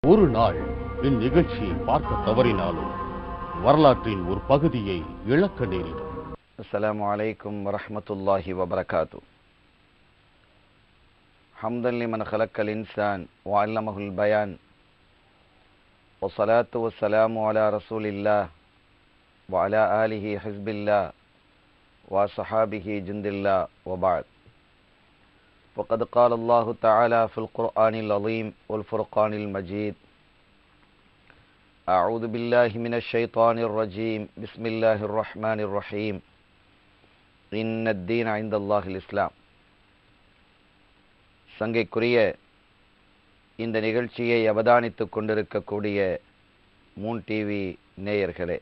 ஒரு நாள் இந்நிகழ்ச்சியை பார்க்க தவறினாலும் வரலாற்றின் ஒரு பகுதியை இழக்க நேரிடும். அஸ்ஸலாமு அலைக்கும் வரஹ்மத்துல்லாஹி வபரகாத்து. ஹம்தன் லிமன் ஹலக்கல் இன்சான் வ அல்லமஹுல் பயான் வஸ்ஸலாத்து வஸ்ஸலாமு அலா ரசூலில்லாஹ் வ அலா ஆலிஹி ஹிஸ்பில்லாஹ் வ ஸஹாபிஹி ஜுந்தில்லாஹ் வ பஅத். وقد قال الله تعالى في القرآن العظيم والفرقان المجيد: أعوذ بالله من الشيطان الرجيم بسم الله الرحمن الرحيم إن الدين عند الله الإسلام. சங்கைக்குரிய இந்த நிகழ்ச்சியை அவதானித்துக் கொண்டிருக்கக்கூடிய மூன் டிவி நேயர்களே,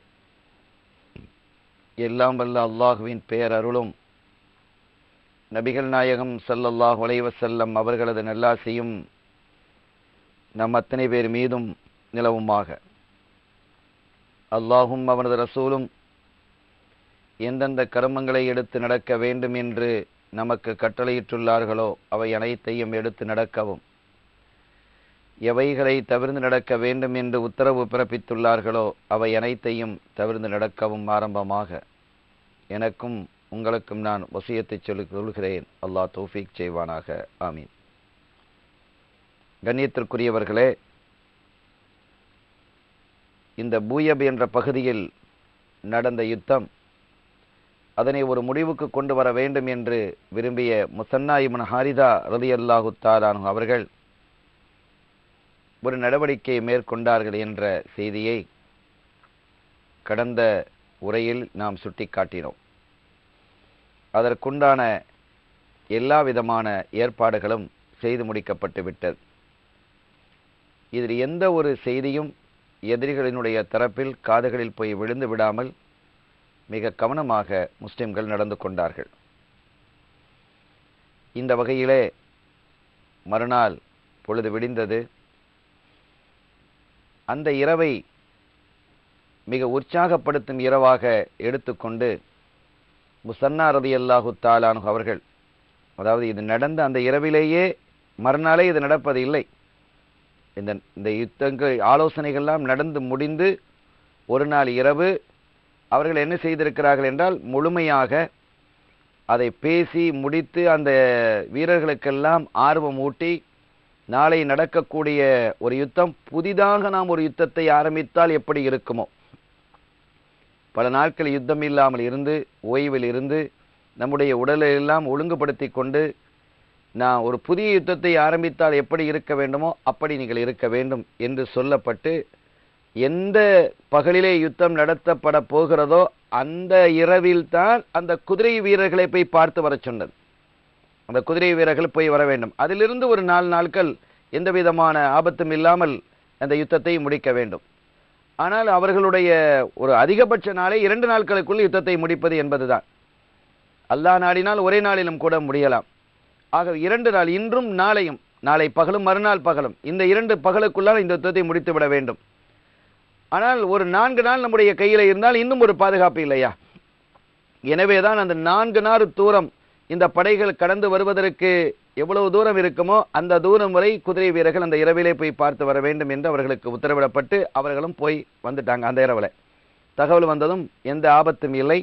எல்லாம் வல்ல அல்லாஹுவின் பேரருளும் நபிகள் நாயகம் ஸல்லல்லாஹு அலைஹி வஸல்லம் அவர்களது நல்லாசியும் நம் அத்தனை பேர் மீதும் நிலவுமாக. அல்லாஹும் அவனது ரசூலும் எந்தெந்த கர்மங்களை எடுத்து நடக்க வேண்டும் என்று நமக்கு கட்டளையிட்டுள்ளார்களோ அவை அனைத்தையும் எடுத்து நடக்கவும், எவைகளை தவிர்த்து நடக்க வேண்டும் என்று உத்தரவு பிறப்பித்துள்ளார்களோ அவை அனைத்தையும் தவிர்த்து நடக்கவும் ஆரம்பமாக எனக்கும் உங்களுக்கும் நான் வசியத்தை சொல்லிக் கொள்கிறேன். அல்லாஹ் தௌஃபீக் செய்வானாக. ஆமீன். கண்ணியத்திற்குரியவர்களே, இந்த பூயப் என்ற பகுதியில் நடந்த யுத்தம், அதனை ஒரு முடிவுக்கு கொண்டு வர வேண்டும் என்று விரும்பிய முஸன்னா இப்னு ஹாரிதா ரலியல்லாஹு தஆலா அன்ஹு அவர்கள் ஒரு நடவடிக்கையை மேற்கொண்டார்கள் என்ற செய்தியை கடந்த உரையில் நாம் சுட்டிக்காட்டினோம். அதற்குண்டான எல்லா விதமான ஏற்பாடுகளும் செய்து முடிக்கப்பட்டு விட்டது. இதில் எந்த ஒரு செய்தியும் எதிரிகளினுடைய தரப்பில் காதுகளில் போய் விழுந்து விடாமல் மிக கவனமாக முஸ்லிம்கள் நடந்து கொண்டார்கள். இந்த வகையிலே மறுநாள் பொழுது விடிந்தது. அந்த இரவை மிக உற்சாகப்படுத்தும் இரவாக எடுத்துக்கொண்டு முஸன்னா ரலியல்லாஹு தஆலா அன்ஹு அவர்கள், அதாவது இது நடந்த அந்த இரவிலேயே மறுநாளே இது நடப்பது இல்லை. இந்த யுத்தங்கள் ஆலோசனைகள்லாம் நடந்து முடிந்து ஒரு நாள் இரவு அவர்கள் என்ன செய்திருக்கிறார்கள் என்றால், முழுமையாக அதை பேசி முடித்து அந்த வீரர்களுக்கெல்லாம் ஆர்வம் ஊட்டி, நாளை நடக்கக்கூடிய ஒரு யுத்தம், புதிதாக நாம் ஒரு யுத்தத்தை ஆரம்பித்தால் எப்படி இருக்குமோ, பல நாட்கள் யுத்தம் இல்லாமல் இருந்து ஓய்வில் இருந்து நம்முடைய உடலை எல்லாம் ஒழுங்குபடுத்தி கொண்டு நான் ஒரு புதிய யுத்தத்தை ஆரம்பித்தால் எப்படி இருக்க வேண்டுமோ அப்படி நீங்கள் இருக்க வேண்டும் என்று சொல்லப்பட்டு, எந்த பகலிலே யுத்தம் நடத்தப்பட போகிறதோ அந்த இரவில்தான் அந்த குதிரை வீரர்களை போய் பார்த்து வர சொன்னது. அந்த குதிரை வீரர்கள் போய் வர வேண்டும். அதிலிருந்து ஒரு 4 நாட்கள் எந்த விதமான ஆபத்தும் இல்லாமல் அந்த யுத்தத்தை முடிக்க வேண்டும். ஆனால் அவர்களுடைய ஒரு அதிகபட்ச நாளை 2 நாட்களுக்குள் யுத்தத்தை முடிப்பது என்பதுதான். அல்லாஹ் நாடினால் ஒரே நாளிலும் கூட முடியலாம். ஆக 2 நாள், இன்றும் நாளையும், நாளை பகலும் மறுநாள் பகலும், இந்த 2 பகலுக்குள்ளால் இந்த யுத்தத்தை முடித்து விட வேண்டும். ஆனால் ஒரு 4 நாள் நம்முடைய கையில் இருந்தால் இன்னும் ஒரு பாதுகாப்பு இல்லையா? எனவேதான் அந்த 4 நாள் தூரம் இந்த படைகள் கடந்து வருவதற்கு எவ்வளவு தூரம் இருக்குமோ அந்த தூரம் வரை குதிரை வீரர்கள் அந்த இரவிலே போய் பார்த்து வர வேண்டும் என்று அவர்களுக்கு உத்தரவிடப்பட்டு அவர்களும் போய் வந்துட்டாங்க. அந்த இரவில் தகவல் வந்ததும் எந்த ஆபத்தும் இல்லை,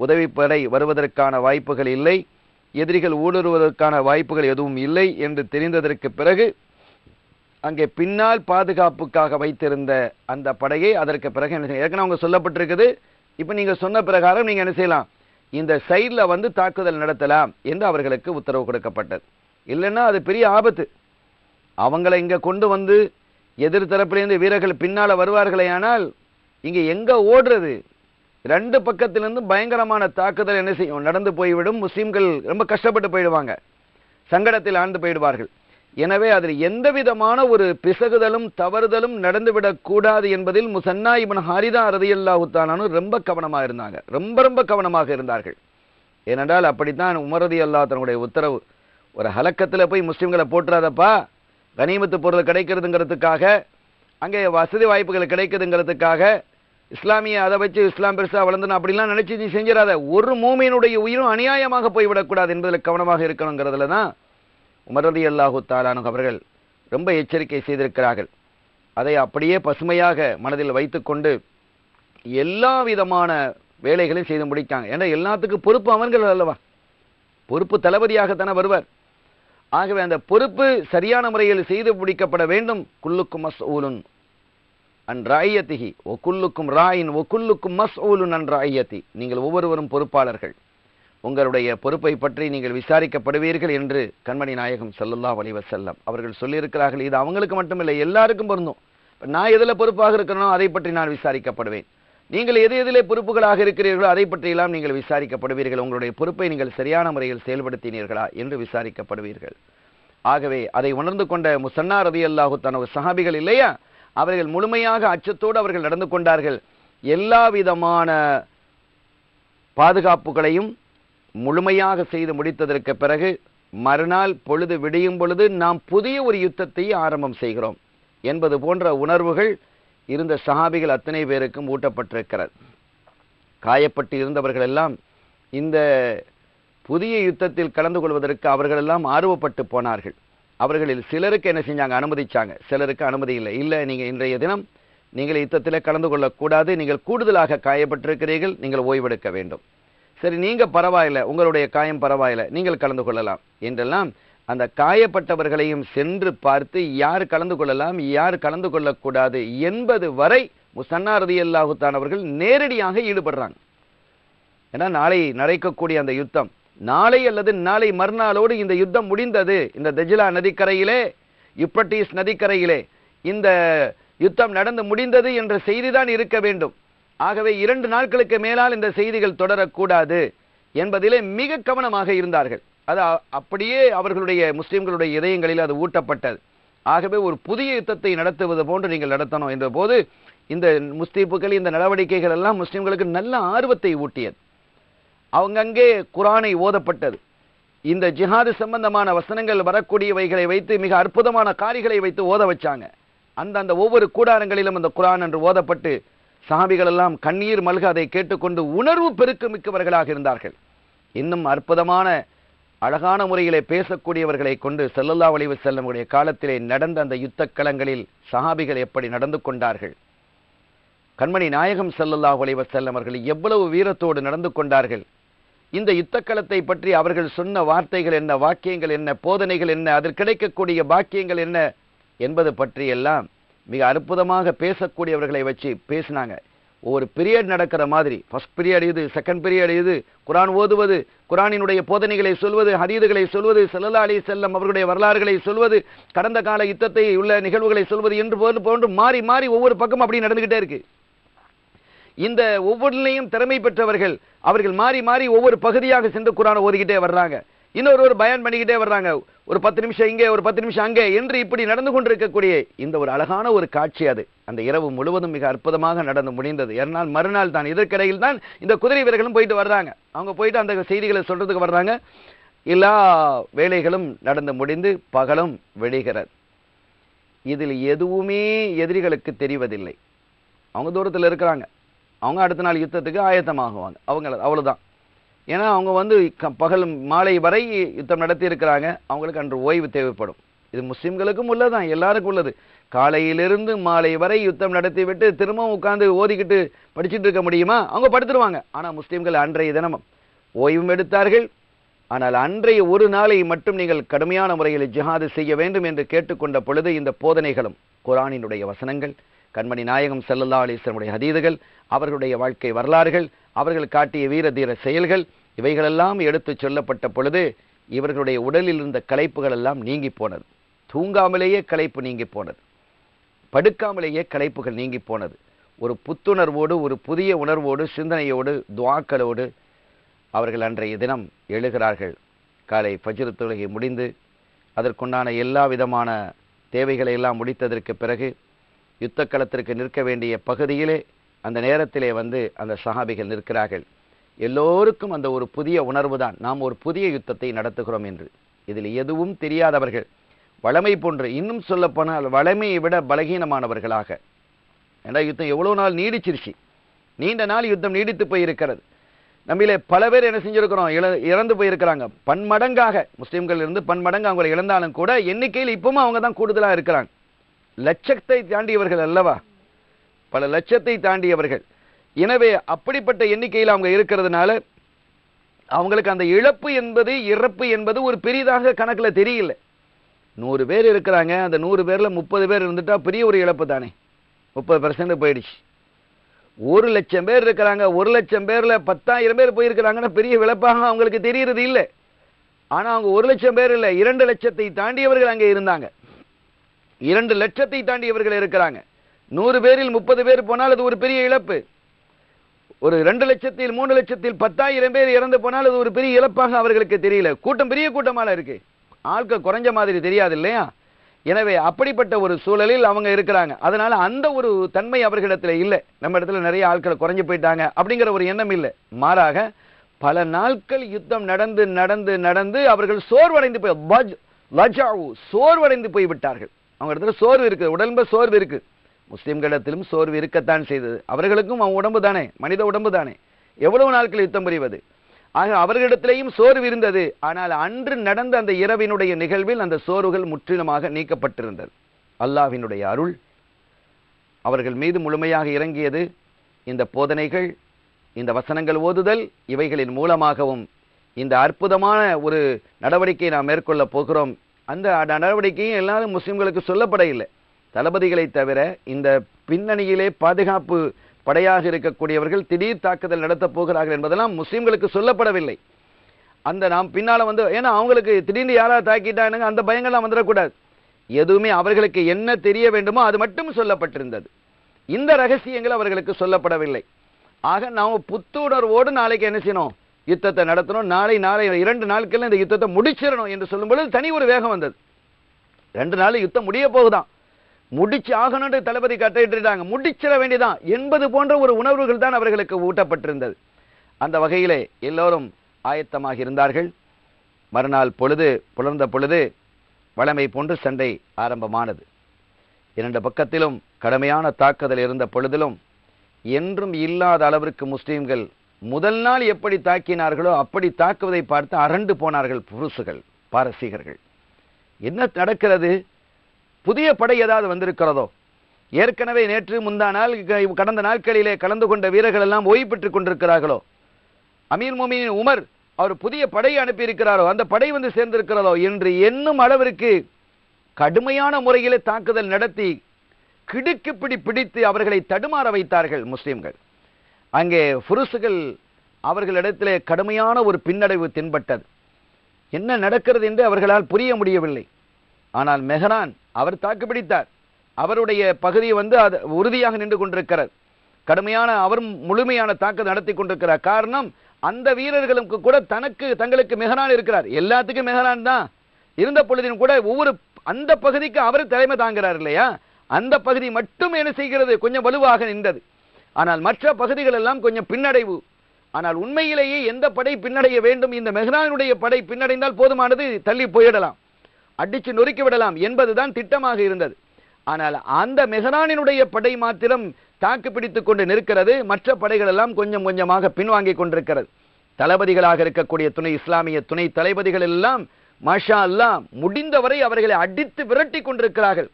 உதவிப்படை வருவதற்கான வாய்ப்புகள் இல்லை, எதிரிகள் ஊடுருவதற்கான வாய்ப்புகள் எதுவும் இல்லை என்று தெரிந்ததற்கு பிறகு அங்கே பின்னால் பாதுகாப்புக்காக வைத்திருந்த அந்த படையை அதற்கு பிறகு என்ன செய்ய, ஏற்கனவே அவங்க சொல்லப்பட்டிருக்குது, இப்போ நீங்கள் சொன்ன பிரகாரம் நீங்கள் என்ன செய்யலாம், இந்த சைடில் வந்து தாக்குதல் நடத்தலாம் என்று அவர்களுக்கு உத்தரவு கொடுக்கப்பட்டது. இல்லைன்னா அது பெரிய ஆபத்து. அவங்களை இங்கே கொண்டு வந்து எதிர்த்தரப்பிலேருந்து வீரர்கள் பின்னால் வருவார்களே, ஆனால் இங்கே எங்கே ஓடுறது? 2 பக்கத்திலிருந்து பயங்கரமான தாக்குதல் என்ன செய்யும், நடந்து போய்விடும். முஸ்லீம்கள் ரொம்ப கஷ்டப்பட்டு போயிடுவாங்க, சங்கடத்தில் ஆழ்ந்து போயிடுவார்கள். எனவே அதில் எந்த விதமான ஒரு பிசகுதலும் தவறுதலும் நடந்துவிடக்கூடாது என்பதில் முஸன்னா இப்னு ஹாரிதா ரலியல்லாஹு தஆலா அன்ஹு ரொம்ப கவனமாக இருந்தாங்க. ரொம்ப கவனமாக இருந்தார்கள். ஏனென்றால் அப்படித்தான் உமர் ரலியல்லாஹு தன்னுடைய உத்தரவு, ஒரு ஹலக்கத்தில் போய் முஸ்லிம்களை போட்டுறாதப்பா, கனிமத்து பொருள் கிடைக்கிறதுங்கிறதுக்காக, அங்கே வசதி வாய்ப்புகள் கிடைக்குதுங்கிறதுக்காக, இஸ்லாமிய அதை வச்சு இஸ்லாம் பெருசாக வளர்ந்துன்னு அப்படிலாம் நினைச்சு நீ செஞ்சிடாத, ஒரு மூமியினுடைய உயிரும் அநியாயமாக போய்விடக்கூடாது என்பதில் கவனமாக இருக்கணுங்கிறதுல தான் உமர் ரலியல்லாஹு தஆலா அன்ஹு அவர்கள் ரொம்ப எச்சரிக்கை செய்திருக்கிறார்கள். அதை அப்படியே பசுமையாக மனதில் வைத்துக்கொண்டு எல்லா விதமான வேலைகளையும் செய்து முடித்தாங்க. ஏன்னா எல்லாத்துக்கும் பொறுப்பு அவர்கள் அல்லவா, பொறுப்பு தளபதியாகத்தானே வருவார். ஆகவே அந்த பொறுப்பு சரியான முறையில் செய்து முடிக்கப்பட வேண்டும். குல்லுக்கும் மஸ்ஊலுன் அன் ராயியத்திஹி ஒ குல்லுக்கும் ராயின் ஒ குல்லுக்கும் மஸ்ஊலுன் அன் ராயியத்தி. நீங்கள் ஒவ்வொருவரும் பொறுப்பாளர்கள், உங்களுடைய பொறுப்பை பற்றி நீங்கள் விசாரிக்கப்படுவீர்கள் என்று கண்மணி நாயகம் ஸல்லல்லாஹு அலைஹி வஸல்லம் அவர்கள் சொல்லியிருக்கிறார்கள். இது அவங்களுக்கு மட்டுமில்லை, எல்லாருக்கும் பொருந்தும். நான் எதில் பொறுப்பாக இருக்கிறனோ அதை பற்றி நான் விசாரிக்கப்படுவேன். நீங்கள் எதிலே பொறுப்புகளாக இருக்கிறீர்களோ அதை பற்றியெல்லாம் நீங்கள் விசாரிக்கப்படுவீர்கள். உங்களுடைய பொறுப்பை நீங்கள் சரியான முறையில் செயல்படுத்தினீர்களா என்று விசாரிக்கப்படுவீர்கள். ஆகவே அதை உணர்ந்து கொண்ட முஸன்னா ரலியல்லாஹு தஆலா சஹாபிகள் இல்லையா, அவர்கள் முழுமையாக அச்சத்தோடு அவர்கள் நடந்து கொண்டார்கள். எல்லா விதமான பாதுகாப்புகளையும் முழுமையாக செய்து முடித்ததற்கு பிறகு மறுநாள் பொழுது விடியும் பொழுது நாம் புதிய ஒரு யுத்தத்தை ஆரம்பம் செய்கிறோம் என்பது போன்ற உணர்வுகள் இருந்த சஹாபிகள் அத்தனை பேருக்கும் ஊட்டப்பட்டிருக்கிறது. காயப்பட்டு இருந்தவர்கள் எல்லாம் இந்த புதிய யுத்தத்தில் கலந்து கொள்வதற்கு அவர்களெல்லாம் ஆர்வப்பட்டு போனார்கள். அவர்களில் சிலருக்கு என்ன செஞ்சாங்க, அனுமதிச்சாங்க, சிலருக்கு அனுமதி இல்லை. இல்லை, நீங்கள் இன்றைய தினம் நீங்கள் யுத்தத்தில் கலந்து கொள்ளக்கூடாது, நீங்கள் கூடுதலாக காயப்பட்டிருக்கிறீர்கள், நீங்கள் ஓய்வெடுக்க வேண்டும். சரி, நீங்கள் பரவாயில்லை, உங்களுடைய காயம் பரவாயில்லை, நீங்கள் கலந்து கொள்ளலாம் என்றெல்லாம் அந்த காயப்பட்டவர்களையும் சென்று பார்த்து யார் கலந்து கொள்ளலாம் யார் கலந்து கொள்ளக்கூடாது என்பது வரை முஸன்னா ரலியல்லாஹு தஆலா அவர்கள் நேரடியாக ஈடுபடுறாங்க. ஏன்னா நாளை நடக்கக்கூடிய அந்த யுத்தம், நாளை அல்லது நாளை மறுநாளோடு இந்த யுத்தம் முடிந்தது. இந்த தஜ்லா நதிக்கரையிலே, யுப்ரட்டீஸ் நதிக்கரையிலே இந்த யுத்தம் நடந்து முடிந்தது என்ற செய்திதான் இருக்க வேண்டும். ஆகவே 2 நாட்களுக்கு மேலால் இந்த செய்திகள் தொடரக்கூடாது என்பதிலே மிக கவனமாக இருந்தார்கள். அது அப்படியே அவர்களுடைய முஸ்லிம்களுடைய இதயங்களில் அது ஊட்டப்பட்டது. ஆகவே ஒரு புதிய யுத்தத்தை நடத்துவது போன்று நீங்கள் நடத்தணும் என்ற போது இந்த முஸ்லிம்கள் இந்த நடவடிக்கைகள் எல்லாம் முஸ்லிம்களுக்கு நல்ல ஆர்வத்தை ஊட்டியது. அவங்கங்கே குர்ஆனை ஓதப்பட்டது. இந்த ஜிஹாது சம்பந்தமான வசனங்கள் வரக்கூடியவைகளை வைத்து மிக அற்புதமான காரிகளை வைத்து ஓத வச்சாங்க. அந்த ஒவ்வொரு கூடாரங்களிலும் அந்த குர்ஆன் என்று ஓதப்பட்டு சஹாபிகள் எல்லாம் கண்ணீர் மல்க அதை கேட்டுக்கொண்டு உணர்வு பெருக்கு மிக்கவர்களாக இருந்தார்கள். இன்னும் அற்புதமான அழகான முறையிலே பேசக்கூடியவர்களை கொண்டு ஸல்லல்லாஹு அலைஹி வஸல்லம் உடைய காலத்திலே நடந்த அந்த யுத்த களங்களில் சஹாபிகள் எப்படி நடந்து கொண்டார்கள், கண்மணி நாயகம் ஸல்லல்லாஹு அலைஹி வஸல்லம் அவர்கள் எவ்வளவு வீரத்தோடு நடந்து கொண்டார்கள், இந்த யுத்த களத்தை பற்றி அவர்கள் சொன்ன வார்த்தைகள் என்ன, வாக்கியங்கள் என்ன, போதனைகள் என்ன, அதில் கிடைக்கக்கூடிய பாக்கியங்கள் என்ன என்பது பற்றி எல்லாம் மிக அற்புதமாக பேசக்கூடியவர்களை வச்சு பேசினாங்க. ஒரு பீரியட் நடக்கிற மாதிரி, ஃபர்ஸ்ட் பீரியட் இது, செகண்ட் பீரியட் இது, குர்ஆன் ஓதுவது, குர்ஆனினுடைய போதனைகளை சொல்வது, ஹதீதுகளை சொல்வது, ஸல்லல்லாஹு அலைஹி வஸல்லம் அவர்களுடைய வரலாறுகளை சொல்வது, கடந்த கால யுத்தத்தை உள்ள நிகழ்வுகளை சொல்வது என்று போன்று மாறி மாறி ஒவ்வொரு பக்கம் அப்படி நடந்துகிட்டே இருக்கு. இந்த ஒவ்வொன்றிலையும் திறமை பெற்றவர்கள் அவர்கள் மாறி மாறி ஒவ்வொரு பகுதியாக சென்று குர்ஆனை ஓதிக்கிட்டே வர்றாங்க. இன்னொரு பயன் பண்ணிக்கிட்டே வர்றாங்க. ஒரு 10 நிமிஷம் இங்கே, ஒரு 10 நிமிஷம் அங்கே என்று இப்படி நடந்து கொண்டிருக்கக்கூடிய இந்த ஒரு அழகான ஒரு காட்சி அது அந்த இரவு முழுவதும் மிக அற்புதமாக நடந்து முடிந்தது. ஏனால் மறுநாள் தான், இதற்கிடையில் தான் இந்த குதிரை வீரர்களும் போயிட்டு வர்றாங்க. அவங்க போயிட்டு அந்த செய்திகளை சொல்றதுக்கு வர்றாங்க. எல்லா வேலைகளும் நடந்து முடிந்து பகலும் விடுகிறது. இதில் எதுவுமே எதிரிகளுக்கு தெரிவதில்லை. அவங்க தூரத்தில் இருக்கிறாங்க. அவங்க அடுத்த நாள் யுத்தத்துக்கு ஆயத்தமாகுவாங்க. அவங்க அவ்வளவுதான். ஏன்னா அவங்க பகல் மாலை வரை யுத்தம் நடத்தி இருக்கிறாங்க. அவங்களுக்கு அன்று ஓய்வு தேவைப்படும். இது முஸ்லிம்களுக்கும் உள்ளதான், எல்லாருக்கும் உள்ளது. காலையிலிருந்து மாலை வரை யுத்தம் நடத்தி விட்டு திரும்பவும் உட்கார்ந்து ஓதிக்கிட்டு படிச்சுட்டு இருக்க முடியுமா? அவங்க படுத்துருவாங்க. ஆனால் முஸ்லிம்கள் அன்றைய தினமும் ஓய்வும் எடுத்தார்கள். ஆனால் அன்றைய ஒரு நாளை மட்டும் நீங்கள் கடுமையான முறையில் ஜிஹாது செய்ய வேண்டும் என்று கேட்டுக்கொண்ட பொழுது இந்த போதனைகளும் குர்ஆனினுடைய வசனங்கள், கண்மணி நாயகம் ஸல்லல்லாஹு அலைஹி வஸல்லம் ஹதீதுகள், அவர்களுடைய வாழ்க்கை வரலாறுகள், அவர்கள் காட்டிய வீர தீர செயல்கள், இவைகளெல்லாம் எடுத்து சொல்லப்பட்ட பொழுது இவர்களுடைய உடலில் இருந்த களைப்புகள் எல்லாம் நீங்கி போனது. தூங்காமலேயே களைப்பு நீங்கி போனது. படுக்காமலேயே களைப்புகள் நீங்கி போனது. ஒரு புத்துணர்வோடு, ஒரு புதிய உணர்வோடு, சிந்தனையோடு, துஆக்களோடு அவர்கள் அன்றைய தினம் எழுகிறார்கள். காலை ஃபஜ்ர் தொழுகை முடிந்து அதற்குண்டான எல்லா விதமான தேவைகளை எல்லாம் முடித்ததற்கு பிறகு யுத்த களத்திற்கு நிற்க வேண்டிய பகுதியிலே அந்த நேரத்திலே அந்த சஹாபிகள் நிற்கிறார்கள். எல்லோருக்கும் அந்த ஒரு புதிய உணர்வு தான், நாம் ஒரு புதிய யுத்தத்தை நடத்துகிறோம் என்று. இதில் எதுவும் தெரியாதவர்கள், வளமை போன்று, இன்னும் சொல்லப்போனால் வளமையை விட பலகீனமானவர்களாக. ஏன்னா யுத்தம் எவ்வளோ நாள் நீடிச்சிருச்சு, நீண்ட நாள் யுத்தம் நீடித்து போயிருக்கிறது. நம்மளே பல பேர் என்ன செஞ்சிருக்கிறோம், இறந்து போயிருக்கிறாங்க. பன்மடங்காக முஸ்லிம்கள் இருந்து பன்மடங்கு அவங்களை இழந்தாலும் கூட எண்ணிக்கையில் இப்பவும் அவங்க தான் கூடுதலாக இருக்கிறாங்க. லட்சத்தை தாண்டியவர்கள் அல்லவா, பல லட்சத்தை தாண்டியவர்கள். எனவே அப்படிப்பட்ட எண்ணிக்கையில் அவங்க இருக்கிறதுனால அவங்களுக்கு அந்த இழப்பு என்பது, இறப்பு என்பது ஒரு பெரிதாக கணக்கில் தெரியல. 100 பேர் இருக்கிறாங்க, அந்த 100 பேர்ல 30 பேர் இருந்துட்டா பெரிய ஒரு இழப்பு தானே, 30% போயிடுச்சு. 1,00,000 பேர் இருக்கிறாங்க, 1,00,000 பேர்ல 10,000 பேர் போயிருக்கிறாங்கன்னா பெரிய இழப்பாக அவங்களுக்கு தெரியறது இல்லை. ஆனா அவங்க 1,00,000 பேர் இல்லை, 2 லட்சத்தை தாண்டியவர்கள் அங்கே இருந்தாங்க. 2 லட்சத்தை தாண்டியவர்கள் இருக்கிறாங்க. 100 பேரில் 30 பேர் போனால் அது ஒரு பெரிய இழப்பு. ஒரு 2 லட்சத்தில் 3 லட்சத்தில் 10,000 பேர் இறந்து போனால் அது ஒரு பெரிய இழப்பாக அவர்களுக்கு தெரியல. கூட்டம் பெரிய கூட்டமாக இருக்கு, ஆட்கள் குறைஞ்ச மாதிரி தெரியாது இல்லையா? எனவே அப்படிப்பட்ட ஒரு சூழலில் அவங்க இருக்கிறாங்க. அதனால அந்த ஒரு தன்மை அவர்களிடத்துல இல்லை. நம்ம இடத்துல நிறைய ஆட்கள் குறைஞ்சு போயிட்டாங்க அப்படிங்கிற ஒரு எண்ணம் இல்லை. மாறாக பல நாட்கள் யுத்தம் நடந்து நடந்து நடந்து அவர்கள் சோர்வடைந்து சோர்வடைந்து போய்விட்டார்கள். அவங்க இடத்துல சோர்வு இருக்கு, உடம்பு சோர்வு இருக்கு. முஸ்லிம்களிடத்திலும் சோர்வு இருக்கத்தான் செய்தது. அவர்களுக்கும் அவங்க உடம்பு தானே, மனித உடம்பு தானே, எவ்வளவு நாட்கள் யுத்தம் புரிவது. ஆக அவர்களிடத்திலேயும் சோர்வு இருந்தது. ஆனால் அன்று நடந்த அந்த இரவினுடைய நிகழ்வில் அந்த சோர்வுகள் முற்றிலுமாக நீக்கப்பட்டிருந்தது. அல்லாஹ்வினுடைய அருள் அவர்கள் மீது முழுமையாக இறங்கியது. இந்த போதனைகள், இந்த வசனங்கள் ஓதுதல், இவைகளின் மூலமாகவும் இந்த அற்புதமான ஒரு நடவடிக்கையை நாம் மேற்கொள்ள போகிறோம். அந்த நடவடிக்கையும் எல்லாரும் முஸ்லிம்களுக்கு சொல்லப்பட இல்லை. தளபதிகளை தவிர இந்த பின்னணியிலே பாதுகாப்பு படையாக இருக்கக்கூடியவர்கள் திடீர் தாக்குதல் நடத்தப் போகிறார்கள் என்பதெல்லாம் முஸ்லிம்களுக்கு சொல்லப்படவில்லை. அந்த நாம் பின்னால வந்து, ஏன்னா அவங்களுக்கு திடீர்னு யாராவது தாக்கிட்டானுங்க அந்த பயங்கள்லாம் வந்துடக்கூடாது. எதுவுமே அவர்களுக்கு என்ன தெரிய வேண்டுமோ அது மட்டும் சொல்லப்பட்டிருந்தது. இந்த ரகசியங்கள் அவர்களுக்கு சொல்லப்படவில்லை. ஆக நாம் புத்துணர்வோடு நாளைக்கு என்ன செய்யணும், யுத்தத்தை நடத்தணும். நாளை 2 நாட்கள் இந்த யுத்தத்தை முடிச்சிடணும் என்று சொல்லும் பொழுது தனி ஒரு வேகம் வந்தது. 2 நாள் யுத்தம் முடிய போகுதான், முடிச்சு ஆகணும் தளபதி கட்டிட்டாங்க, முடிச்சிட வேண்டியதான் என்பது போன்ற ஒரு உணர்வுகள் தான் அவர்களுக்கு ஊட்டப்பட்டிருந்தது. அந்த வகையிலே எல்லோரும் ஆயத்தமாக இருந்தார்கள். மறுநாள் பொழுது புலர்ந்த பொழுது வழமை போன்று சண்டை ஆரம்பமானது. 2 பக்கத்திலும் கடுமையான தாக்குதல் இருந்த பொழுதிலும் என்றும் இல்லாத அளவிற்கு முஸ்லிம்கள் முதல் நாள் எப்படி தாக்கினார்களோ அப்படி தாக்குவதை பார்த்து அரண்டு போனார்கள் புருசுகள், பாரசீகர்கள். என்ன நடக்கிறது, புதிய படை ஏதாவது வந்திருக்கிறதோ? ஏற்கனவே நேற்று முந்தானால் கடந்த நாட்களிலே கலந்து கொண்ட வீரர்கள் எல்லாம் ஓய்வு பெற்றுக் கொண்டிருக்கிறார்களோ? அமீர் மோமினின் உமர் அவர் புதிய படை அனுப்பியிருக்கிறாரோ, அந்த படை வந்து சேர்ந்திருக்கிறதோ என்று எண்ணும் அளவிற்கு கடுமையான முறையிலே தாக்குதல் நடத்தி கிடுக்கு பிடித்து அவர்களை தடுமாற வைத்தார்கள் முஸ்லிம்கள். அங்கே புருசுகள் அவர்களிடத்திலே கடுமையான ஒரு பின்னடைவு தென்பட்டது. என்ன நடக்கிறது என்று அவர்களால் புரிய முடியவில்லை. ஆனால் மெஹரான் அவர் தாக்குப்பிடித்தார். அவருடைய பகுதியை வந்து அது உறுதியாக நின்று கொண்டிருக்கிறார். கடுமையான அவர் முழுமையான தாக்குதல் நடத்தி கொண்டிருக்கிறார். காரணம், அந்த வீரர்களுக்கு கூட தங்களுக்கு மெஹரான் இருக்கிறார். எல்லாத்துக்கும் மெஹரான் தான் இருந்த பொழுதிலும் கூட ஒவ்வொரு அந்த பகுதிக்கு அவர் தலைமை தாங்கிறார் இல்லையா? அந்த பகுதி மட்டும் என்ன செய்கிறது, கொஞ்சம் வலுவாக நின்றது. ஆனால் மற்ற பகுதிகள் எல்லாம் கொஞ்சம் பின்னடைவு. ஆனால் உண்மையிலேயே எந்த படை பின்னடைய வேண்டும், இந்த மெஹரானுடைய படை பின்னடைந்தால் போதுமானது, தள்ளி போயிடலாம், அடிச்சு நொறுக்கி விடலாம் என்பதுதான் திட்டமாக இருந்தது. ஆனால் அந்த மெஹரானினுடைய படை மாத்திரம் தாக்கு பிடித்துக் கொண்டு நிற்கிறது. மற்ற படைகள் எல்லாம் கொஞ்சம் கொஞ்சமாக பின்வாங்கிக் கொண்டிருக்கிறது. தளபதிகளாக இருக்கக்கூடிய இஸ்லாமிய துணை தளபதிகள் எல்லாம் மாஷா அல்லாஹ் முடிந்தவரை அவர்களை அடித்து விரட்டி கொண்டிருக்கிறார்கள்.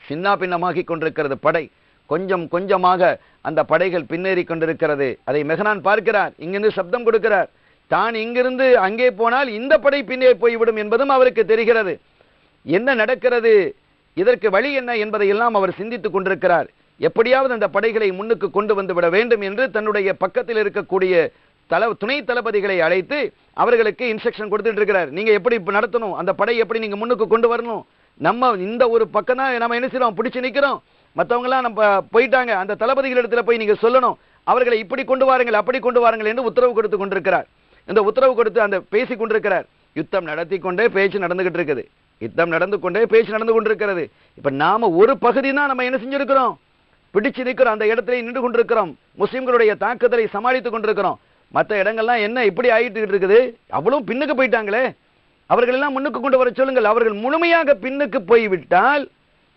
சின்ன பின்னமாகி கொண்டிருக்கிறது படை. கொஞ்சம் கொஞ்சமாக அந்த படைகள் பின்னேறி கொண்டிருக்கிறது. அதை மெஹரான் பார்க்கிறார், இங்கிருந்து சப்தம் கொடுக்கிறார். தான் இங்கிருந்து அங்கே போனால் இந்த படை பின்னே போய்விடும் என்பதும் அவருக்கு தெரிகிறது. என்ன நடக்கிறது, இதற்கு வழி என்ன என்பதை எல்லாம் அவர் சிந்தித்துக் கொண்டிருக்கிறார். எப்படியாவது அந்த படைகளை முன்னுக்கு கொண்டு வந்து விட வேண்டும் என்று தன்னுடைய பக்கத்தில் இருக்கக்கூடிய துணை தளபதிகளை அழைத்து அவர்களுக்கு இன்ஸ்ட்ரக்ஷன் கொடுத்துட்டு இருக்கிறார். நீங்க எப்படி நடத்தணும், அந்த படை எப்படி நீங்க முன்னுக்கு கொண்டு வரணும், நம்ம இந்த ஒரு பக்கம் தான் நம்ம என்ன செய்யறோம், பிடிச்சு நிக்கிறோம், மற்றவங்க எல்லாம் நம்ம போயிட்டாங்க, அந்த தளபதிகள் இடத்துல போய் நீங்க சொல்லணும், அவர்களை இப்படி கொண்டு வாருங்கள் அப்படி கொண்டு வாருங்கள் என்று உத்தரவு கொடுத்து கொண்டிருக்கிறார். இந்த உத்தரவு கொடுத்து அந்த பேசி கொண்டிருக்கிறார். யுத்தம் நடத்தி கொண்டே பேச்சு நடந்துகிட்டு இருக்குது. யுத்தம் நடந்து கொண்டே பேச்சு நடந்து கொண்டிருக்கிறது. இப்ப நாம ஒரு பகுதி தான் நம்ம என்ன செஞ்சிருக்கிறோம், பிடிச்சு நிற்கிறோம், அந்த இடத்துல நின்று கொண்டிருக்கிறோம், முஸ்லிம்களுடைய தாக்குதலை சமாளித்துக் கொண்டிருக்கிறோம். மற்ற இடங்கள்லாம் என்ன இப்படி ஆயிட்டு இருக்குது, அவ்வளவு பின்னுக்கு போயிட்டாங்களே, அவர்கள் எல்லாம் முன்னுக்கு கொண்டு வர சொல்லுங்கள். அவர்கள் முழுமையாக பின்னுக்கு போய்விட்டால்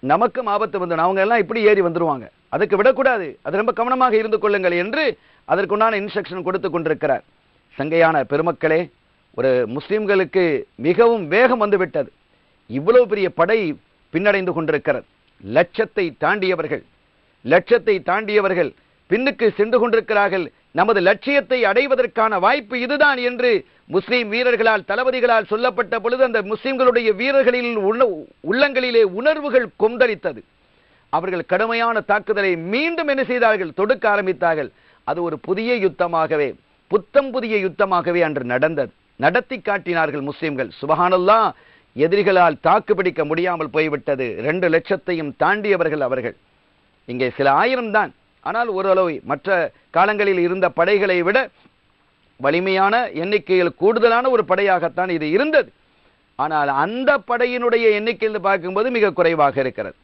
நமக்கும் ஆபத்து வந்து அவங்க எல்லாம் இப்படி ஏறி வந்துருவாங்க, அதுக்கு விடக்கூடாது, அது ரொம்ப கவனமாக இருந்து கொள்ளுங்கள் என்று அதற்குண்டான இன்ஸ்ட்ரக்ஷன் கொடுத்து கொண்டிருக்கிறார். சங்கையான பெருமக்களே, ஒரு முஸ்லிம்களுக்கு மிகவும் வேகம் வந்துவிட்டது. இவ்வளவு பெரிய படை பின்னடைந்து கொண்டிருக்கிறது. லட்சத்தை தாண்டியவர்கள் பின்னுக்கு சென்று கொண்டிருக்கிறார்கள். நமது லட்சியத்தை அடைவதற்கான வாய்ப்பு இதுதான் என்று முஸ்லிம் வீரர்களால், தளபதிகளால் சொல்லப்பட்ட பொழுது அந்த முஸ்லிம்களுடைய வீரர்களில் உள்ளங்களிலே உணர்வுகள் கொந்தளித்தது. அவர்கள் கடுமையான தாக்குதலை மீண்டும் என்ன செய்தார்கள்? தொடுக்க ஆரம்பித்தார்கள். அது ஒரு புதிய யுத்தமாகவே, புத்தம் புதிய யுத்தமாகவே அன்று நடந்தது. நடத்தி காட்டினார்கள் முஸ்லிம்கள். சுபஹானல்லாஹ், எதிரிகளால் தாக்குப்பிடிக்க முடியாமல் போய்விட்டது. 2 லட்சத்தையும் தாண்டியவர்கள் அவர்கள். இங்கே சில ஆயிரம் தான், ஆனால் ஓரளவு மற்ற காலங்களில் இருந்த படைகளை விட வலிமையான எண்ணிக்கையில் கூடுதலான ஒரு படையாகத்தான் இது இருந்தது. ஆனால் அந்த படையினுடைய எண்ணிக்கையில் பார்க்கும்போது மிக குறைவாக இருக்கிறது.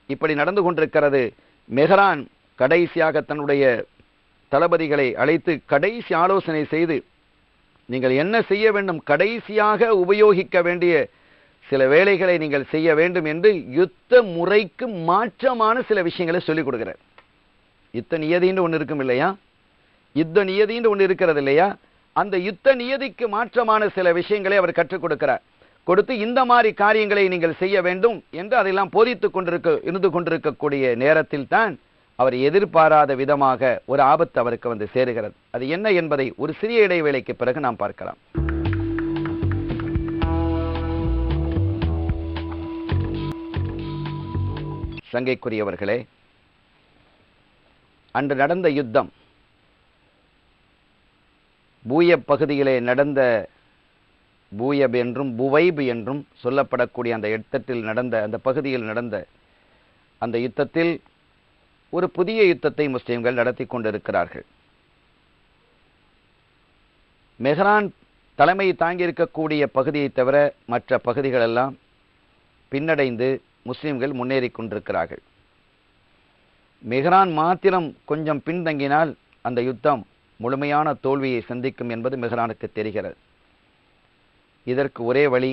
இப்படி நடந்து கொண்டிருக்கிறது. மெஹரான் கடைசியாக தன்னுடைய தளபதிகளை அழைத்து கடைசி ஆலோசனை செய்து, நீங்கள் என்ன செய்ய வேண்டும், கடைசியாக உபயோகிக்க வேண்டிய சில வேலைகளை நீங்கள் செய்ய வேண்டும் என்று யுத்த முறைக்கு மாற்றமான சில விஷயங்களை சொல்லிக் கொடுக்கிறார். யுத்த நியதின்னு ஒன்று இருக்கும் இல்லையா? யுத்த நியதின்னு ஒன்று இருக்கிறது இல்லையா? அந்த யுத்த நியதிக்கு மாற்றமான சில விஷயங்களை அவர் கற்றுக் கொடுக்கிறார். கொடுத்து இந்த மாதிரி காரியங்களை நீங்கள் செய்ய வேண்டும் என்று அதெல்லாம் போதித்துக் இருந்து கொண்டிருக்கக்கூடிய நேரத்தில் தான் அவர் எதிர்பாராத விதமாக ஒரு ஆபத்து அவருக்கு வந்து சேருகிறது. அது என்ன என்பதை ஒரு சிறிய இடைவேளைக்கு பிறகு நாம் பார்க்கலாம். சங்கைக்குரியவர்களே, அன்று நடந்த யுத்தம் பூயப் பகுதியிலே நடந்த, பூயப் என்றும் புவைபு என்றும் சொல்லப்படக்கூடிய அந்த யுத்தத்தில் நடந்த, அந்த பகுதியில் நடந்த அந்த யுத்தத்தில் ஒரு புதிய யுத்தத்தை முஸ்லிம்கள் நடத்தி கொண்டிருக்கிறார்கள். மெஹரான் தலைமை தாங்கியிருக்கக்கூடிய பகுதியை தவிர மற்ற பகுதிகளெல்லாம் பின்னடைந்து முஸ்லிம்கள் முன்னேறி கொண்டிருக்கிறார்கள். மெஹரான் மாத்திரம் கொஞ்சம் பின்தங்கினால் அந்த யுத்தம் முழுமையான தோல்வியை சந்திக்கும் என்பது மெஹரானுக்கு தெரிகிறது. இதற்கு ஒரே வழி,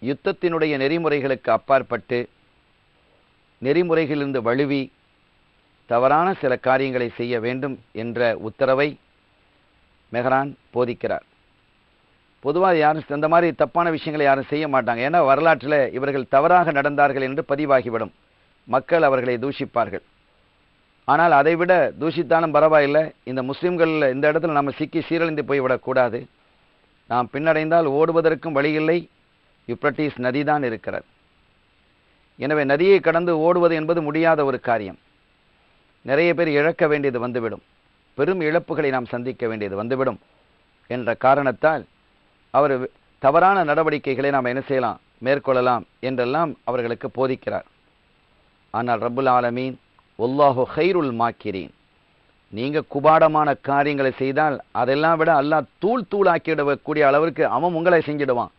யுத்தத்தினுடைய நெறிமுறைகளுக்கு அப்பாற்பட்டு நெறிமுறைகளிலிருந்து வழுவி தவறான சில காரியங்களை செய்ய வேண்டும் என்ற உத்தரவை மெஹரான் போதிக்கிறார். பொதுவாக யாரும் இந்த மாதிரி தப்பான விஷயங்களை யாரும் செய்ய மாட்டாங்க. ஏன்னா வரலாற்றில் இவர்கள் தவறாக நடந்தார்கள் என்று பதிவாகிவிடும். மக்கள் அவர்களை தூஷிப்பார்கள். ஆனால் அதைவிட தூஷித்தாலும் பரவாயில்லை, இந்த முஸ்லிம்கள் இந்த இடத்துல நம்ம சிக்கி சீரழிந்து போய்விடக்கூடாது. நாம் பின்னடைந்தால் ஓடுவதற்கும் வழியில்லை, யூப்ரட்டிஸ் நதி தான் இருக்கிறது. எனவே நதியை கடந்து ஓடுவது என்பது முடியாத ஒரு காரியம். நிறைய பேர் இழக்க வேண்டியது வந்துவிடும், பெரும் இழப்புகளை நாம் சந்திக்க வேண்டியது வந்துவிடும் என்ற காரணத்தால் அவர் தவறான நடவடிக்கைகளை நாம் என்ன செய்யலாம், மேற்கொள்ளலாம் என்றெல்லாம் அவர்களுக்கு போதிக்கிறார். ஆனால் ரப்புல் ஆலமீன் வல்லாஹு கைருல் மாக்கிரீன், நீங்கள் குபாடமான காரியங்களை செய்தால் அதெல்லாம் விட அல்லாஹ் தூள் தூளாக்கிடக்கூடிய அளவிற்கு அவன் உங்களை செஞ்சிடுவான்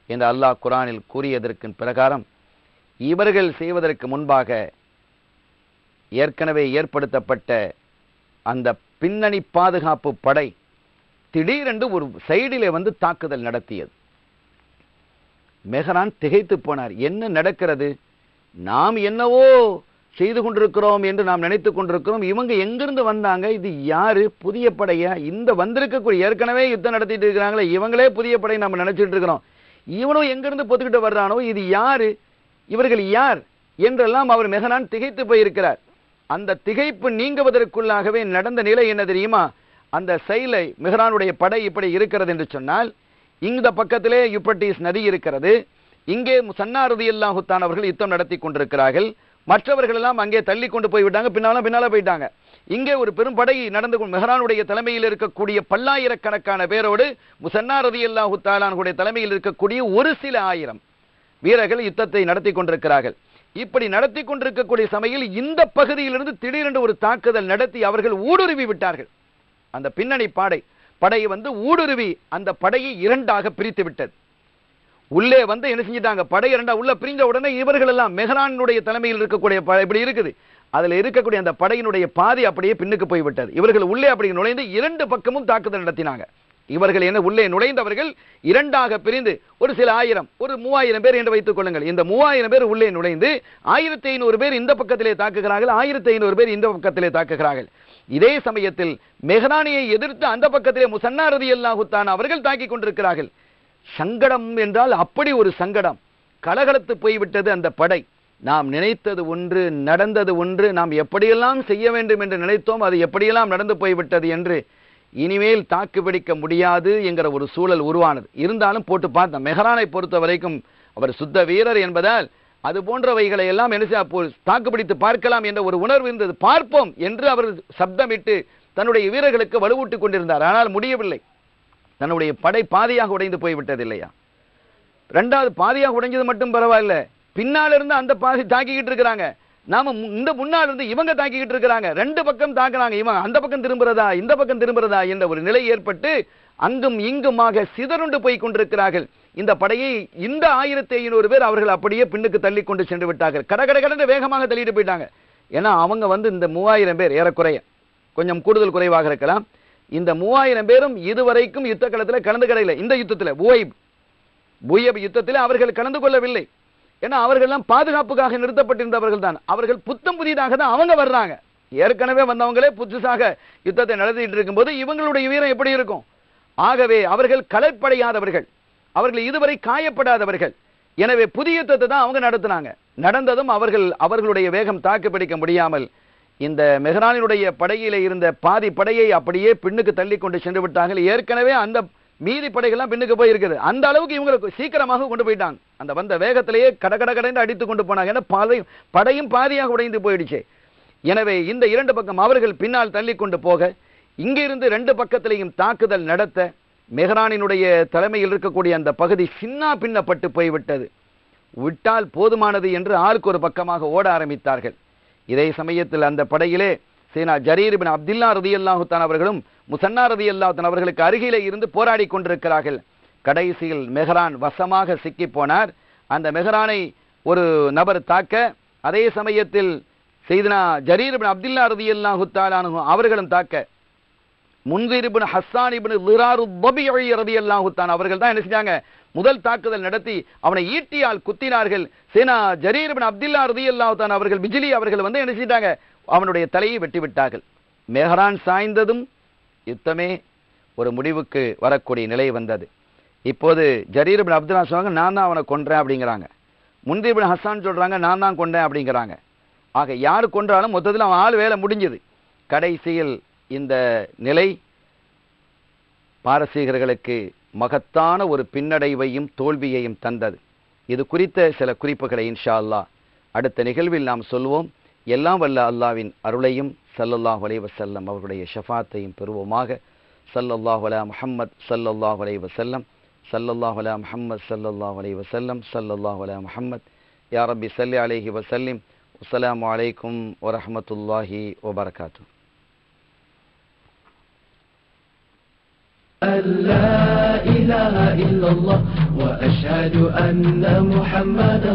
என்று அல்லாஹ் குரானில் கூறியதற்கு பிரகாரம் இவர்கள் செய்வதற்கு முன்பாக ஏற்கனவே ஏற்படுத்தப்பட்ட அந்த பின்னணி பாதுகாப்பு படை திடீரென்று ஒரு சைடிலே வந்து தாக்குதல் நடத்தியது. மெஹரான் திகைத்து போனார். என்ன நடக்கிறது? நாம் என்னவோ செய்து கொண்டிருக்கிறோம் என்று நாம் நினைத்துக் கொண்டிருக்கிறோம். இவங்க எங்கிருந்து வந்தாங்க? இது யாரு? புதிய படையா? இந்த வந்திருக்கக்கூடிய ஏற்கனவே யுத்தம் நடத்திட்டு இருக்கிறாங்களே இவங்களே புதிய படை நம்ம நினைச்சிட்டு இருக்கிறோம். இவனும் எங்கிருந்து பொத்துக்கிட்டு வர்றானோ, இது யாரு, இவர்கள் யார் என்றெல்லாம் அவர் மெஹரான் திகைத்து போயிருக்கிறார். அந்த திகைப்பு நீங்குவதற்குள்ளாகவே நடந்த நிலை என்ன தெரியுமா? அந்த சைலை மெஹரானுடைய படை இப்படி இருக்கிறது என்று சொன்னால், இந்த பக்கத்திலே யூப்ரட்டிஸ் நதி இருக்கிறது, இங்கே முசன்னா ரலியல்லாஹு தஆலா அவர்கள் யுத்தம் நடத்தி கொண்டிருக்கிறார்கள். மற்றவர்கள் எல்லாம் அங்கே தள்ளி கொண்டு போய்விட்டாங்க, பின்னால போயிட்டாங்க. இங்கே ஒரு பெரும் படை நடந்து மெஹரானுடைய தலைமையில் இருக்கக்கூடிய பல்லாயிரக்கணக்கான பேரோடு முசன்னா ரலியல்லாஹு தஆலா அவர்களுடைய தலைமையில் இருக்கக்கூடிய ஒரு சில ஆயிரம் வீரர்கள் யுத்தத்தை நடத்தி கொண்டிருக்கிறார்கள். இப்படி நடத்தி கொண்டிருக்கக்கூடிய சமயத்தில் இந்த பகுதியிலிருந்து திடீரென்று ஒரு தாக்குதல் நடத்தி அவர்கள் ஊடுருவி விட்டார்கள். அந்த பின்னணி படை வந்து ஊடுருவி அந்த படையை இரண்டாக பிரித்து விட்டது. உள்ளே வந்து என்ன செஞ்சிட்டாங்க, படை இரண்டா உள்ள பிரிஞ்ச உடனே இவர்கள் எல்லாம் மெஹரானுடைய தலைமையில் இருக்கக்கூடிய இப்படி இருக்குது, அதுல இருக்கக்கூடிய அந்த படையினுடைய பாதி அப்படியே பின்னுக்கு போய்விட்டது. இவர்கள் உள்ளே அப்படி நுழைந்து இரண்டு பக்கமும் தாக்குதல் நடத்தினாங்க. இவர்கள் என்ன உள்ளே நுழைந்தவர்கள் இரண்டாக பிரிந்து ஒரு சில ஆயிரம், ஒரு 3000 பேர் என்று வைத்துக் கொள்ளுங்கள். இந்த 3000 பேர் உள்ளே நுழைந்து 1500 பேர் இந்த பக்கத்திலே தாக்குகிறார்கள், 1500 பேர் இந்த பக்கத்திலே தாக்குகிறார்கள். இதே சமயத்தில் மெஹரானியை எதிர்த்து அந்த பக்கத்திலே முசன்னா ரலியல்லாஹு தஆலா அவர்கள் தாக்கிக் கொண்டிருக்கிறார்கள். சங்கடம் என்றால் அப்படி ஒரு சங்கடம், கலகலத்து போய்விட்டது அந்த படை. நாம் நினைத்தது ஒன்று, நடந்தது ஒன்று. நாம் எப்படியெல்லாம் செய்ய வேண்டும் என்று நினைத்தோம், அது எப்படியெல்லாம் நடந்து போய்விட்டது என்று இனிமேல் தாக்குப்பிடிக்க முடியாது என்கிற ஒரு சூழல் உருவானது. இருந்தாலும் போட்டு பார்த்தோம். மெஹரானை பொறுத்த வரைக்கும் அவர் சுத்த வீரர் என்பதால் அது போன்றவைகளை எல்லாம் என்ன தாக்குப்பிடித்து பார்க்கலாம் என்ற ஒரு உணர்வு இருந்தது. பார்ப்போம் என்று அவர் சப்தமிட்டு தன்னுடைய வீரர்களுக்கு வலுவூட்டிக் கொண்டிருந்தார். ஆனால் முடியவில்லை. தன்னுடைய படை பாதியாக உடைந்து போய்விட்டது இல்லையா? இரண்டாவது பாதியாக உடைஞ்சது மட்டும் பரவாயில்ல, பின்னால் இருந்து அந்த பாதி தாக்கிக்கிட்டு இருக்கிறாங்க. நாம இந்த முன்னால் இருந்து இவங்க தாக்கிக்கிட்டு இருக்கிறாங்க. ரெண்டு பக்கம் தாக்குறாங்க. இவங்க அந்த பக்கம் திரும்புறதா இந்த பக்கம் திரும்புறதா என்ற ஒரு நிலை ஏற்பட்டு அங்கும் இங்குமாக சிதறுண்டு போய் கொண்டிருக்கிறார்கள். இந்த படையை இந்த 1500 பேர் அவர்கள் அப்படியே பின்னுக்கு தள்ளி கொண்டு சென்று விட்டார்கள். கடகடகடன்னு வேகமாக தள்ளிட்டு போயிட்டாங்க. ஏன்னா அவங்க இந்த 3000 பேர் ஏறக்குறைய, கொஞ்சம் கூடுதல் குறைவாக இருக்கலாம். இந்த 3000 பேரும் இதுவரைக்கும் யுத்த களத்தில் கலந்து கிடையில. இந்த யுத்தத்தில் புயப் யுத்தத்தில் அவர்கள் கலந்து கொள்ளவில்லை. ஏன்னா அவர்கள்லாம் பாதுகாப்புக்காக நிறுத்தப்பட்டிருந்தவர்கள் தான். அவர்கள் புத்தம் புதிதாக தான் அவங்க வர்றாங்க. ஏற்கனவே வந்தவங்களே புதுசாக யுத்தத்தை நடத்திட்டு இருக்கும்போது இவங்களுடைய வீரம் எப்படி இருக்கும்? ஆகவே அவர்கள் கலைப்படையாதவர்கள், அவர்கள் இதுவரை காயப்படாதவர்கள். எனவே புதிய யுத்தத்தை தான் அவங்க நடத்தினாங்க. நடந்ததும் அவர்களுடைய வேகம் தாக்கு பிடிக்க முடியாமல் இந்த மெஹ்ரானினுடைய படையிலே இருந்த பாதி படையை அப்படியே பின்னுக்கு தள்ளி கொண்டு சென்று விட்டார்கள். ஏற்கனவே அந்த மீதி படைகள்லாம் பின்னுக்கு போயிருக்குது. அந்த அளவுக்கு இவங்களுக்கு சீக்கிரமாக கொண்டு போயிட்டாங்க. அந்த வந்த வேகத்திலேயே கடகடகடைந்து அடித்து கொண்டு போனாங்க. ஏன்னா படையும் பாதியாக உடைந்து போயிடுச்சு. எனவே இந்த இரண்டு பக்கம் அவர்கள் பின்னால் தள்ளி கொண்டு போக, இங்கிருந்து ரெண்டு பக்கத்திலையும் தாக்குதல் நடத்த மெஹ்ரானினுடைய தலைமையில் இருக்கக்கூடிய அந்த பகுதி சின்ன பின்னப்பட்டு போய்விட்டது. விட்டால் போதுமானது என்று ஆளுக்கு ஒரு பக்கமாக ஓட ஆரம்பித்தார்கள். இதே சமயத்தில் அந்த படையிலே சேனா ஜரீர் இப்னு அப்துல்லா ரலியல்லாஹு தஆலா அவர்களும் முசன்னா ரலியல்லாஹு தஆலா அவர்களுக்கு அருகிலே இருந்து போராடி கொண்டிருக்கிறார்கள். கடைசியில் மெஹ்ரான் வசமாக சிக்கி போனார். அந்த மெஹ்ரானை ஒரு நபர் தாக்க, அதே சமயத்தில் செய்தனா ஜரீர் இப்னு அப்துல்லா ரலியல்லாஹு தஆலா அவர்களும் தாக்க, முன்திர் இப்னு ஹஸ்ஸான் இப்னு லிராரு தபீஇ ரலியல்லாஹு தஆலா அவர்கள் தான் என்ன செஞ்சாங்க, முதல் தாக்குதல் நடத்தி அவனை ஈட்டியால் குத்தினார்கள். சேனா ஜரீர் இப்னு அப்துல்லா ரலியல்லாஹு தஆலா அவர்கள் பிஜ்லி அவர்கள் என்ன செஞ்சிட்டாங்க, அவனுடைய தலையை வெட்டி விட்டார்கள். மெஹ்ரான் சாய்ந்ததும் யுத்தமே ஒரு முடிவுக்கு வரக்கூடிய நிலை வந்தது. இப்போது ஜரீர் இப்னு அப்துல்லா சொல்றாங்க, நான் தான் அவனை கொன்றேன் அப்படிங்கிறாங்க. முன்திர் இப்னு ஹஸ்ஸான் சொல்றாங்க, நான் தான் கொண்டேன் அப்படிங்கிறாங்க. ஆக யார் கொன்றாலும் மொத்தத்தில் அவன் ஆள் வேலை முடிஞ்சது. கடைசியில் இந்த நிலை பாரசீகர்களுக்கு மகத்தான ஒரு பின்னடைவையும் தோல்வியையும் தந்தது. இது குறித்த சில குறிப்புகளை இன்ஷா அல்லாஹ் அடுத்த நிகழ்வில் நாம் சொல்வோம். எல்லாம் வல்ல அல்லாஹ்வின் அருளையும் ஸல்லல்லாஹு அலைஹி வஸல்லம் அவருடைய ஷஃபாத்தையும் பெறுவோமாக. ஸல்லல்லாஹு அலா முஹம்மத் ஸல்லல்லாஹு அலைஹி வஸல்லம், ஸல்லல்லாஹு அலா முஹம்மத் ஸல்லல்லாஹு அலைஹி வஸல்லம், ஸல்லல்லாஹு அலா முஹம்மத். யா ரப்பி ஸல்லி அலைஹி வஸல்லிம். அஸ்ஸலாமு அலைக்கும் வரஹ்மத்துல்லாஹி வபரகாத்துஹு. لا إله إلا الله وأشهد أن محمدا